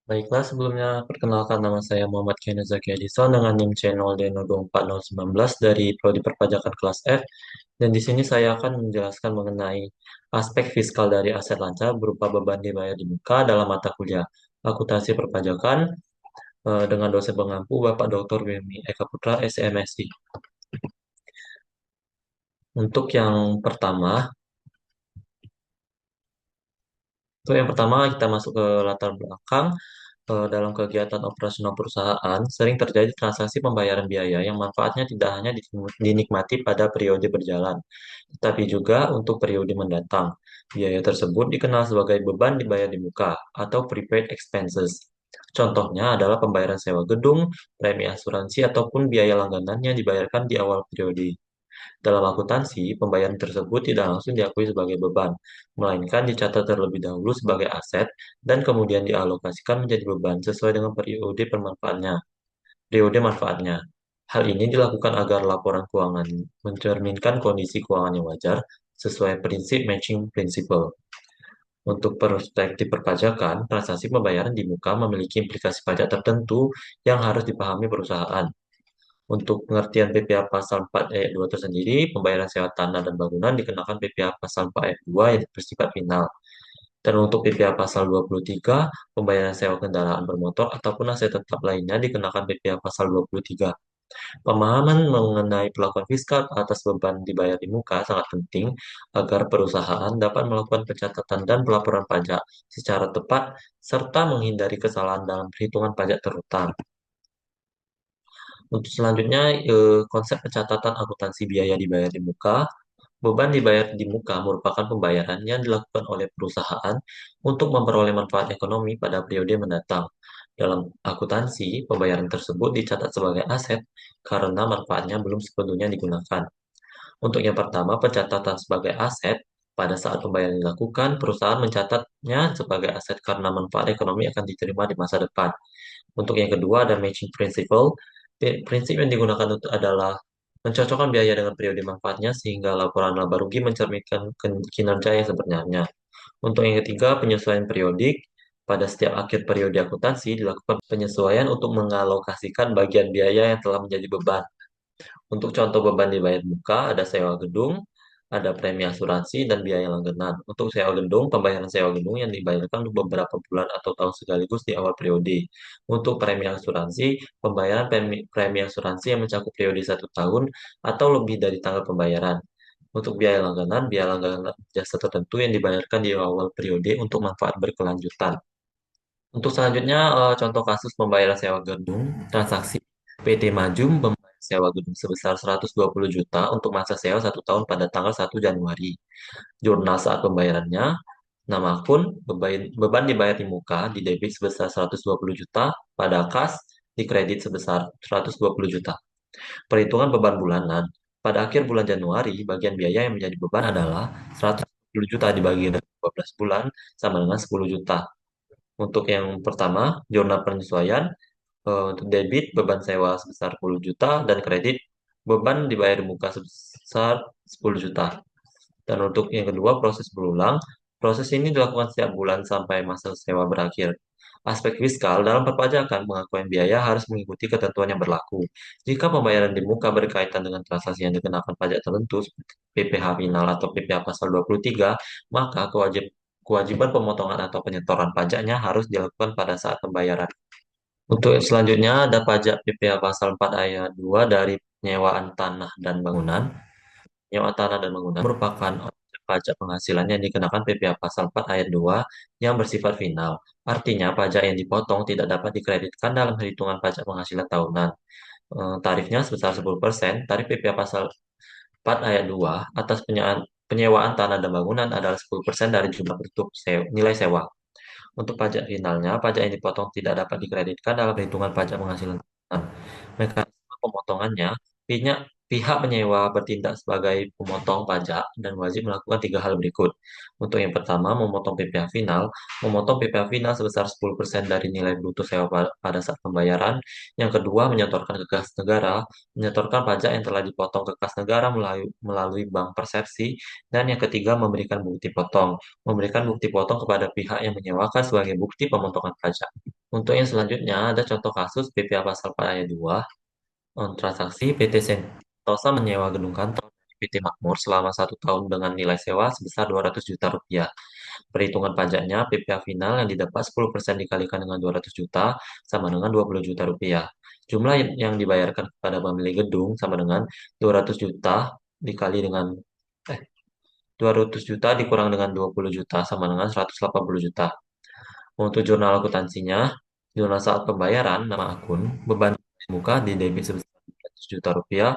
Baiklah, sebelumnya perkenalkan nama saya Muhammad Kenneth Zaki Adison dengan NIM C0D024 dari Prodi Perpajakan kelas F. Dan di sini saya akan menjelaskan mengenai aspek fiskal dari aset lancar berupa beban dibayar di muka dalam mata kuliah akuntansi perpajakan dengan dosen pengampu Bapak Dr. Wilmy Eka Putra, SMSI. Untuk yang pertama, kita masuk ke latar belakang. Dalam kegiatan operasional perusahaan, sering terjadi transaksi pembayaran biaya yang manfaatnya tidak hanya dinikmati pada periode berjalan, tetapi juga untuk periode mendatang. Biaya tersebut dikenal sebagai beban dibayar di muka atau prepaid expenses. Contohnya adalah pembayaran sewa gedung, premi asuransi, ataupun biaya langganan yang dibayarkan di awal periode. Dalam akuntansi, pembayaran tersebut tidak langsung diakui sebagai beban, melainkan dicatat terlebih dahulu sebagai aset dan kemudian dialokasikan menjadi beban sesuai dengan periode manfaatnya. Hal ini dilakukan agar laporan keuangan mencerminkan kondisi keuangan yang wajar sesuai prinsip matching principle. Untuk perspektif perpajakan, transaksi pembayaran di muka memiliki implikasi pajak tertentu yang harus dipahami perusahaan. Untuk pengertian PPh pasal 4 ayat 2 tersendiri, pembayaran sewa tanah dan bangunan dikenakan PPh pasal 4 ayat 2 yang bersifat final. Dan untuk PPh pasal 23, pembayaran sewa kendaraan bermotor ataupun aset tetap lainnya dikenakan PPh pasal 23. Pemahaman mengenai perlakuan fiskal atas beban dibayar di muka sangat penting agar perusahaan dapat melakukan pencatatan dan pelaporan pajak secara tepat serta menghindari kesalahan dalam perhitungan pajak terutang. Untuk selanjutnya, konsep pencatatan akuntansi biaya dibayar di muka. Beban dibayar di muka merupakan pembayaran yang dilakukan oleh perusahaan untuk memperoleh manfaat ekonomi pada periode mendatang. Dalam akuntansi, pembayaran tersebut dicatat sebagai aset karena manfaatnya belum sepenuhnya digunakan. Untuk yang pertama, pencatatan sebagai aset. Pada saat pembayaran dilakukan, perusahaan mencatatnya sebagai aset karena manfaat ekonomi akan diterima di masa depan. Untuk yang kedua ada matching principle. Prinsip yang digunakan untuk adalah mencocokkan biaya dengan periode manfaatnya sehingga laporan laba rugi mencerminkan kinerja yang sebenarnya. Untuk yang ketiga, penyesuaian periodik. Pada setiap akhir periode akuntansi dilakukan penyesuaian untuk mengalokasikan bagian biaya yang telah menjadi beban. Untuk contoh beban dibayar muka, ada sewa gedung, ada premi asuransi, dan biaya langganan. Untuk sewa gedung, pembayaran sewa gedung yang dibayarkan untuk beberapa bulan atau tahun sekaligus di awal periode. Untuk premi asuransi, pembayaran premi asuransi yang mencakup periode 1 tahun atau lebih dari tanggal pembayaran. Untuk biaya langganan jasa tertentu yang dibayarkan di awal periode untuk manfaat berkelanjutan. Untuk selanjutnya, contoh kasus pembayaran sewa gedung, transaksi PT Maju membayar sewa gedung sebesar 120 juta untuk masa sewa 1 tahun pada tanggal 1 Januari. Jurnal saat pembayarannya, nama akun, beban dibayar di muka, di debit sebesar 120 juta, pada kas, di kredit sebesar 120 juta. Perhitungan beban bulanan, pada akhir bulan Januari, bagian biaya yang menjadi beban adalah 120 juta dibagi dengan 12 bulan, sama dengan 10 juta. Untuk yang pertama, zona penyesuaian, untuk debit beban sewa sebesar 10 juta dan kredit beban dibayar di muka sebesar 10 juta. Dan untuk yang kedua, proses berulang. Proses ini dilakukan setiap bulan sampai masa sewa berakhir. Aspek fiskal dalam perpajakan pengakuan biaya harus mengikuti ketentuan yang berlaku. Jika pembayaran di muka berkaitan dengan transaksi yang dikenakan pajak tertentu seperti PPh final atau PPh pasal 23, maka kewajiban pemotongan atau penyetoran pajaknya harus dilakukan pada saat pembayaran. Untuk selanjutnya ada pajak PPh pasal 4 ayat 2 dari penyewaan tanah dan bangunan. Penyewaan tanah dan bangunan merupakan objek pajak penghasilan yang dikenakan PPh pasal 4 ayat 2 yang bersifat final. Artinya pajak yang dipotong tidak dapat dikreditkan dalam perhitungan pajak penghasilan tahunan. Tarifnya sebesar 10%. Tarif PPh pasal 4 ayat 2 atas penyewaan tanah dan bangunan adalah 10% dari jumlah bentuk nilai sewa. Untuk pajak finalnya, pajak yang dipotong tidak dapat dikreditkan dalam perhitungan pajak penghasilan tahunan. Mekanisme pemotongannya, Pihak penyewa bertindak sebagai pemotong pajak dan wajib melakukan tiga hal berikut. Untuk yang pertama, memotong PPh final. Memotong PPh final sebesar 10% dari nilai bruto sewa pada saat pembayaran. Yang kedua, menyetorkan ke kas negara. Menyetorkan pajak yang telah dipotong ke kas negara melalui bank persepsi. Dan yang ketiga, memberikan bukti potong. Memberikan bukti potong kepada pihak yang menyewakan sebagai bukti pemotongan pajak. Untuk yang selanjutnya, ada contoh kasus PPh pasal 4 ayat 2. Transaksi PT Sentosa menyewa gedung kantor dari PT Makmur selama 1 tahun dengan nilai sewa sebesar 200 juta rupiah. Perhitungan pajaknya PPh final yang didapat 10% dikalikan dengan 200 juta sama dengan 20 juta rupiah. Jumlah yang dibayarkan kepada pemilik gedung sama dengan 200 juta dikali dengan 200 juta dikurang dengan 20 juta sama dengan 180 juta. Untuk jurnal akuntansinya, jurnal saat pembayaran, nama akun, beban muka di debit sebesar 100 juta rupiah,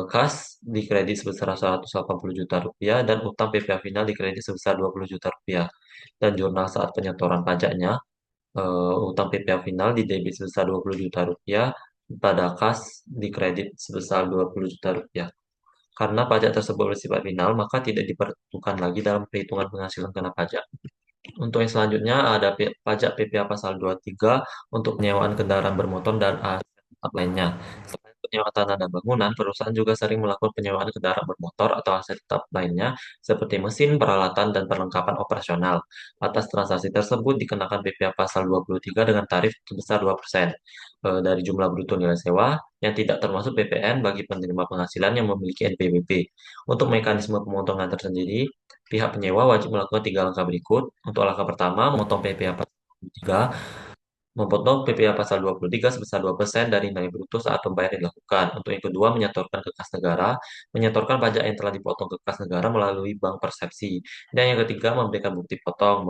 kas di kredit sebesar 180 juta rupiah, dan utang PPh final di kredit sebesar 20 juta rupiah. Dan jurnal saat penyetoran pajaknya, utang PPh final di debit sebesar 20 juta rupiah, pada kas di kredit sebesar 20 juta rupiah. Karena pajak tersebut bersifat final, maka tidak diperhitungkan lagi dalam perhitungan penghasilan kena pajak. Untuk yang selanjutnya ada pajak PPh pasal 23 untuk penyewaan kendaraan bermotor dan aset tetap lainnya. Selain penyewaan tanah dan bangunan, perusahaan juga sering melakukan penyewaan kendaraan bermotor atau aset tetap lainnya seperti mesin, peralatan, dan perlengkapan operasional. Atas transaksi tersebut dikenakan PPh pasal 23 dengan tarif sebesar 2% dari jumlah bruto nilai sewa yang tidak termasuk PPN bagi penerima penghasilan yang memiliki NPWP. Untuk mekanisme pemotongan tersendiri, pihak penyewa wajib melakukan tiga langkah berikut. Untuk langkah pertama, memotong PPh pasal 23, memotong PPh pasal 23 sebesar 2% dari nilai bruto saat pembayaran dilakukan. Untuk yang kedua, menyetorkan ke kas negara, menyetorkan pajak yang telah dipotong ke kas negara melalui bank persepsi. Dan yang ketiga, memberikan bukti potong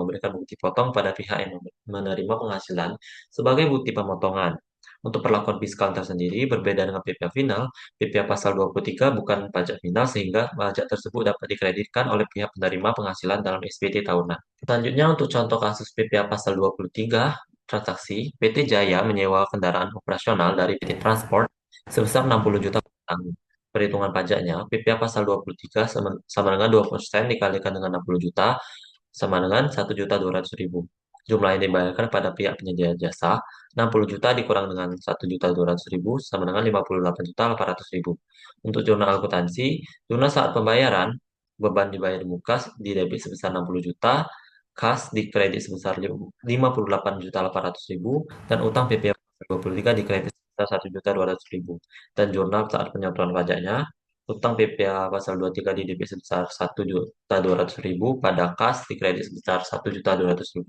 pada pihak yang menerima penghasilan sebagai bukti pemotongan. Untuk perlakuan fiskal tersendiri, berbeda dengan PPh final, PPh pasal 23 bukan pajak final sehingga pajak tersebut dapat dikreditkan oleh pihak penerima penghasilan dalam SPT tahunan. Selanjutnya untuk contoh kasus PPh pasal 23, transaksi, PT Jaya menyewa kendaraan operasional dari PT Transport sebesar 60 juta per tahun. Perhitungan pajaknya, PPh pasal 23 sama dengan 2% dikalikan dengan 60 juta sama dengan 1.200.000. Jumlah yang dibayarkan pada pihak penyedia jasa 60 juta dikurang dengan 1.200.000 sama dengan 58.800.000. Untuk jurnal akuntansi, jurnal saat pembayaran, beban dibayar di muka di debit sebesar 60 juta, kas di kredit sebesar 58.800.000, dan utang PPh 23 di kredit sebesar 1.200.000. Dan jurnal saat penyetoran pajaknya, utang PPh pasal 23 di debit sebesar 1.200.000 pada kas di kredit sebesar 1.200.000.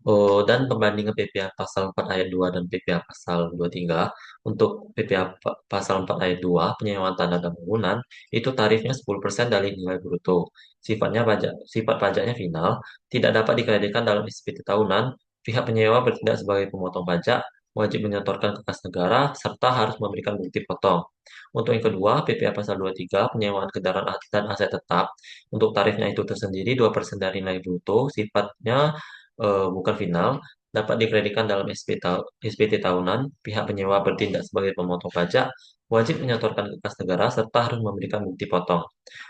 Oh, dan pembandingan PPh pasal 4 ayat 2 dan PPh pasal 23. Untuk PPh pasal 4 ayat 2, penyewaan tanah dan bangunan, itu tarifnya 10% dari nilai bruto. Sifat pajaknya final, tidak dapat dikreditkan dalam SPT tahunan, pihak penyewa bertindak sebagai pemotong pajak, wajib menyetorkan ke kas negara, serta harus memberikan bukti potong. Untuk yang kedua, PPh pasal 23, penyewaan kendaraan dan aset tetap, untuk tarifnya itu tersendiri 2% dari nilai bruto, sifatnya bukan final, dapat dikreditkan dalam SPT tahunan, pihak penyewa bertindak sebagai pemotong pajak, wajib menyetorkan ke kas negara, serta harus memberikan bukti potong.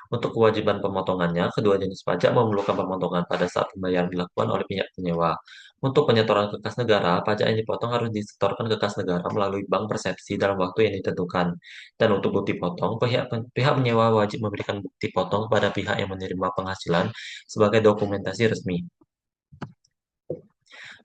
Untuk kewajiban pemotongannya, kedua jenis pajak memerlukan pemotongan pada saat pembayaran dilakukan oleh pihak penyewa. Untuk penyetoran ke kas negara, pajak yang dipotong harus disetorkan ke kas negara melalui bank persepsi dalam waktu yang ditentukan. Dan untuk bukti potong, pihak penyewa wajib memberikan bukti potong kepada pihak yang menerima penghasilan sebagai dokumentasi resmi.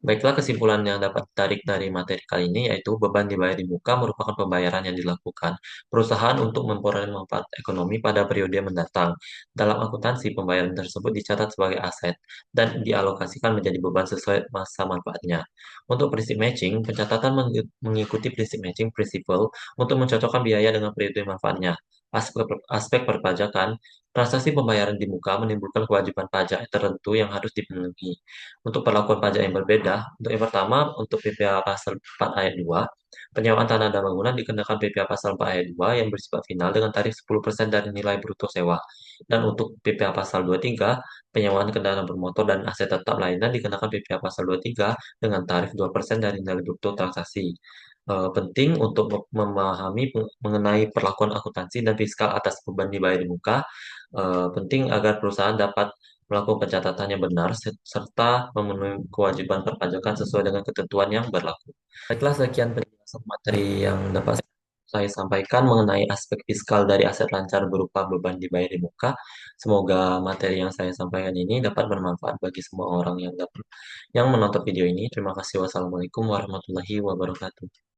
Baiklah, kesimpulan yang dapat ditarik dari materi kali ini yaitu beban dibayar di muka merupakan pembayaran yang dilakukan perusahaan untuk memperoleh manfaat ekonomi pada periode mendatang. Dalam akuntansi, pembayaran tersebut dicatat sebagai aset dan dialokasikan menjadi beban sesuai masa manfaatnya. Untuk prinsip matching, pencatatan mengikuti prinsip matching principle untuk mencocokkan biaya dengan periode manfaatnya. Aspek perpajakan, transaksi pembayaran di muka menimbulkan kewajiban pajak tertentu yang harus dipenuhi. Untuk perlakuan pajak yang berbeda, untuk yang pertama, untuk PPh pasal 4 ayat 2, penyewaan tanah dan bangunan dikenakan PPh pasal 4 ayat 2 yang bersifat final dengan tarif 10% dari nilai bruto sewa. Dan untuk PPh pasal 23, penyewaan kendaraan bermotor dan aset tetap lainnya dikenakan PPh pasal 23 dengan tarif 2% dari nilai bruto transaksi. Penting untuk memahami mengenai perlakuan akuntansi dan fiskal atas beban dibayar di muka. Penting agar perusahaan dapat melakukan pencatatan yang benar serta memenuhi kewajiban perpajakan sesuai dengan ketentuan yang berlaku. Baiklah, sekian penjelasan materi yang dapat saya sampaikan mengenai aspek fiskal dari aset lancar berupa beban dibayar di muka. Semoga materi yang saya sampaikan ini dapat bermanfaat bagi semua orang yang menonton video ini. Terima kasih. Wassalamualaikum warahmatullahi wabarakatuh.